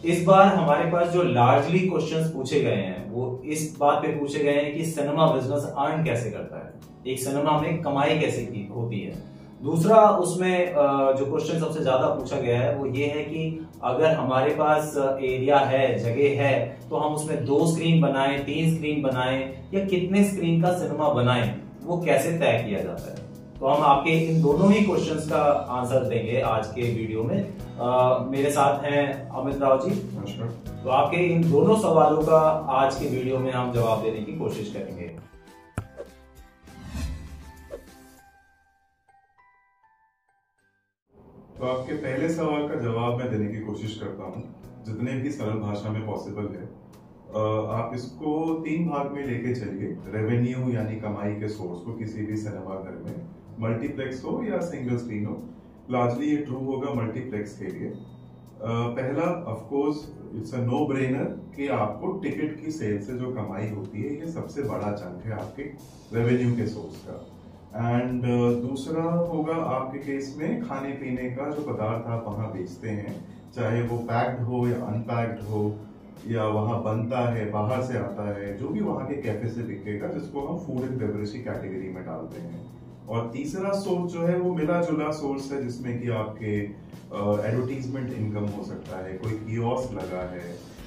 इस बार हमारे पास जो लार्जली क्वेश्चंस पूछे गए हैं वो इस बात पे पूछे गए हैं कि सिनेमा बिजनेस अर्न कैसे करता है, एक सिनेमा में कमाई कैसे की होती है। दूसरा उसमें जो क्वेश्चन सबसे ज्यादा पूछा गया है वो ये है कि अगर हमारे पास एरिया है, जगह है, तो हम उसमें 2 स्क्रीन बनाएं, 3 स्क्रीन बनाएं या कितने स्क्रीन का सिनेमा बनाएं, वो कैसे तय किया जाता है। तो हम आपके इन दोनों ही क्वेश्चंस का आंसर देंगे आज के वीडियो में। मेरे साथ हैं अमित राव जी। नमस्कार। तो आपके इन दोनों सवालों का आज के वीडियो में हम जवाब देने की कोशिश करेंगे। तो आपके पहले सवाल का जवाब मैं देने की कोशिश करता हूँ जितने भी सरल भाषा में पॉसिबल है। आप इसको 3 भाग में लेके चलिए। रेवेन्यू यानी कमाई के सोर्स को किसी भी सिनेमा घर में, मल्टीप्लेक्स हो या सिंगल स्क्रीन हो, लार्जली ये ट्रू होगा मल्टीप्लेक्स के लिए। पहला of course it's a no brainer कि आपको टिकट की सेल से जो कमाई होती है ये सबसे बड़ा चंक है आपके रेवेन्यू के सोर्स का। एंड दूसरा होगा आपके केस में खाने पीने का जो पदार्थ आप वहाँ बेचते हैं, चाहे वो पैक्ड हो या अनपैक्ड हो या वहाँ बनता है, बाहर से आता है, जो भी वहाँ के कैफे से बिकेगा, जिसको हम फूड एंड बेवरेज की कैटेगरी में डालते हैं। और तीसरा सोर्स जो है वो मिला जुला सोर्स है जिसमें कि आपके एडवर्टीजमेंट इनकम हो सकता है, कोई कियोस्क लगा है,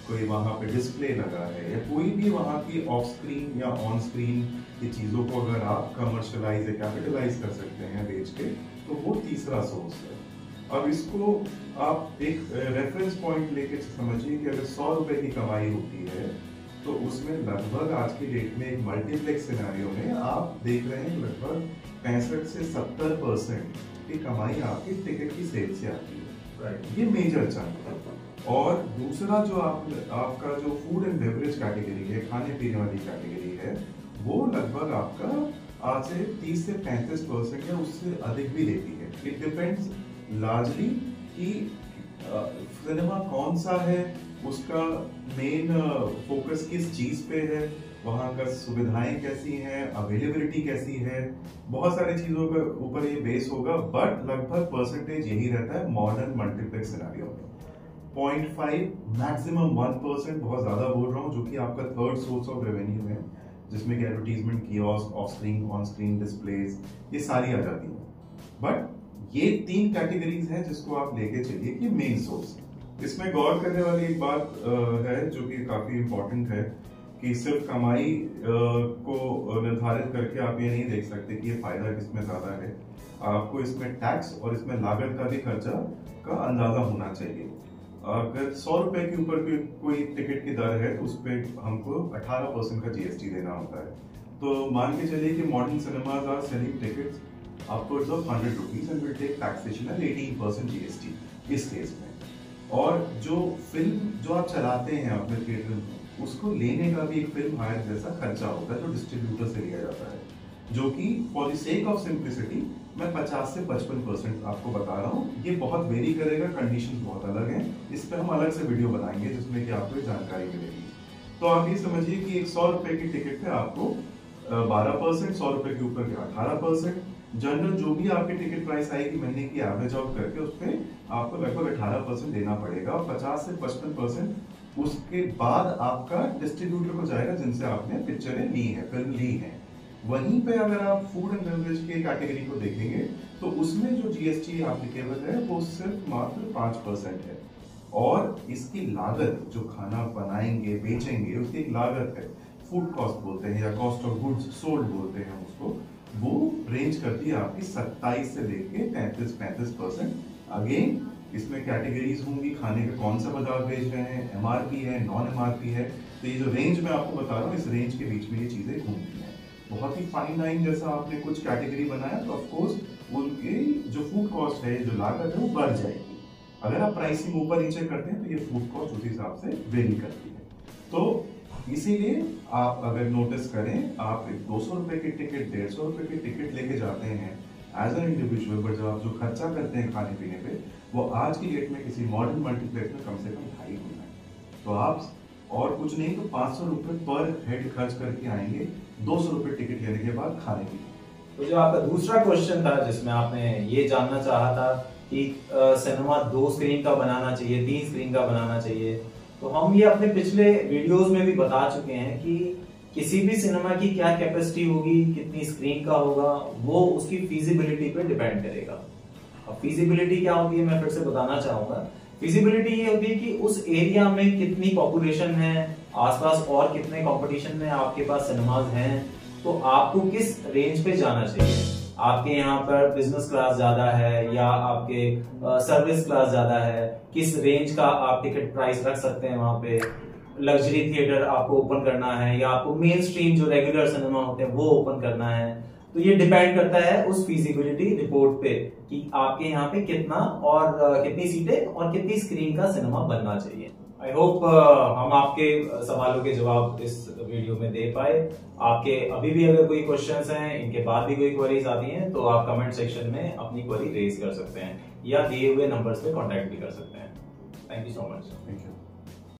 कोई वहाँ पे डिस्प्ले लगा है, या कोई भी वहाँ की ऑफ स्क्रीन या ऑन स्क्रीन की चीज़ों को अगर आप कमर्शलाइज या कैपिटलाइज कर सकते हैं बेच के, तो वो तीसरा सोर्स है। अब इसको आप एक रेफरेंस पॉइंट लेके समझिए कि अगर 100 रुपए की कमाई होती है तो उसमें लगभग आज की डेट में एक मल्टीप्लेक्स सिनेरियो में आप देख रहे हैं लगभग 65 से 70% की कमाई आपकी टिकट की सेल से आती है। ये मेजर चंक है। और दूसरा जो आपका जो फूड एंड बेवरेज कैटेगरी है, खाने पीने वाली कैटेगरी है, वो लगभग आपका आज से 30 से 35% या उससे अधिक भी देती है। इट डिपेंड्स लार्जली कि सिनेमा कौन सा है, उसका मेन फोकस किस चीज पे है, वहाँ का सुविधाएं कैसी हैं, अवेलेबिलिटी कैसी है, बहुत सारी चीजों के ऊपर ये बेस होगा। बट लगभग परसेंटेज यही रहता है मॉडर्न मल्टीप्लेक्स सिनेरियो में। 0.5 मैक्सिमम 1%, बहुत ज्यादा बोल रहा हूँ, जो कि आपका थर्ड सोर्स ऑफ रेवेन्यू है, जिसमें कि advertisement, kiosk, of screen, on screen displays, ये सारी आ जाती हैं। बट ये 3 कैटेगरीज हैं जिसको आप लेके चलिए कि मेन सोर्स। इसमें गौर करने वाली एक बात है जो कि काफी इंपॉर्टेंट है कि सिर्फ कमाई को निर्धारित करके आप ये नहीं देख सकते कि ये फायदा किसमें ज्यादा है। आपको इसमें टैक्स और इसमें लागत का भी खर्चा का अंदाजा होना चाहिए। अगर 100 रुपए के ऊपर भी कोई टिकट की दर है तो उस पर हमको 18% का जीएसटी देना होता है। तो मान के चलिए कि modern cinemas are selling tickets upwards of 100 rupees and will take taxation at 18% GST इस केस में। और जो फिल्म जो आप चलाते हैं अपने थिएटर में, उसको लेने का भी एक फिल्म हायर जैसा खर्चा होता है जो डिस्ट्रीब्यूटर से लिया जाता है, जो कि for the sake of simplicity मैं 50 से 55% आपको बता रहा हूँ। ये बहुत वेरी करेगा, कंडीशंस बहुत अलग हैं, इस पर हम अलग से वीडियो बनाएंगे जिसमें कि आपको जानकारी मिलेगी। तो आप ये समझिए कि एक 100 रुपए की टिकट पे आपको 12%, 100 रुपए के ऊपर 18%, जनरल जो भी आपकी टिकट प्राइस आएगी महीने की एवरेज आउट करके उस पर आपको लगभग 18% देना पड़ेगा। और 50 से 55% उसके बाद आपका डिस्ट्रीब्यूटर को जाएगा जिनसे आपने पिक्चरें ली है, फिल्म ली है। वहीं पे अगर आप फूड एंड बेवरेज के कैटेगरी को देखेंगे तो उसमें जो जीएसटी एप्लीकेबल है वो सिर्फ मात्र 5% है। और इसकी लागत, जो खाना बनाएंगे बेचेंगे, उसकी एक लागत है, फूड कॉस्ट बोलते हैं या कॉस्ट ऑफ गुड्स सोल्ड बोलते हैं उसको, वो रेंज करती है आपकी 27 से लेके 35% अगेन इसमें कैटेगरीज होंगी, खाने का कौन सा पदार्थ बेच रहे हैं, एमआरपी है, नॉन एमआरपी है। तो ये जो रेंज मैं आपको बता रहा हूँ, इस रेंज के बीच में ये चीजें घूमती हैं। बहुत ही फाइन लाइन जैसा आपने कुछ कैटेगरी बनाया तो ऑफकोर्स उनके जो फूड कॉस्ट है, जो लागत है, वो बढ़ जाएगी। अगर आप प्राइसिंग ऊपर नीचे करते हैं तो ये फूड कॉस्ट उस हिसाब से वेरी करती है। तो इसीलिए आप अगर नोटिस करें, आप 200 रुपए की टिकट, 150 रुपए की टिकट लेके जाते हैं एज एन इंडिविजुअल, बट जब आप जो खर्चा करते हैं खाने पीने पे, वो आज की डेट में किसी मॉडर्न मल्टीप्लेक्स में कम से कम 2.5 गुना है। तो आप और कुछ नहीं तो 500 रुपए पर हेड खर्च करके आएंगे 200 रुपए टिकट लेने के बाद खाने की। तो जो आपका दूसरा क्वेश्चन था जिसमें आपने ये जानना चाहा था कि सिनेमा 2 स्क्रीन का बनाना चाहिए, 3 स्क्रीन का बनाना चाहिए। तो हम ये अपने पिछले वीडियोस में भी बता चुके हैं कि किसी भी सिनेमा की क्या कैपेसिटी होगी, कितनी स्क्रीन का होगा, वो उसकी फीजिबिलिटी पे डिपेंड करेगा। अब फीजिबिलिटी क्या होती है मैं फिर से बताना चाहूंगा। फीजिबिलिटी ये होती है कि उस एरिया में कितनी पॉपुलेशन है, आसपास और कितने कंपटीशन में आपके पास सिनेमाज हैं, तो आपको किस रेंज पे जाना चाहिए। आपके यहाँ पर बिजनेस क्लास ज्यादा है या आपके सर्विस क्लास ज्यादा है, किस रेंज का आप टिकट प्राइस रख सकते हैं वहां पे। लग्जरी थिएटर आपको ओपन करना है या आपको मेन स्ट्रीम जो रेगुलर सिनेमा होते हैं वो ओपन करना है। तो ये डिपेंड करता है उस फीजिबिलिटी रिपोर्ट पे कि आपके यहाँ पे कितना और कितनी सीटें और कितनी स्क्रीन का सिनेमा बनना चाहिए। आई होप हम आपके सवालों के जवाब इस वीडियो में दे पाए। आपके अभी भी अगर कोई क्वेश्चंस हैं, इनके बाद भी कोई क्वेरीज आती हैं, तो आप कमेंट सेक्शन में अपनी क्वेरी रेज कर सकते हैं या दिए हुए नंबर्स पे कांटेक्ट भी कर सकते हैं। Thank you so much. Thank you.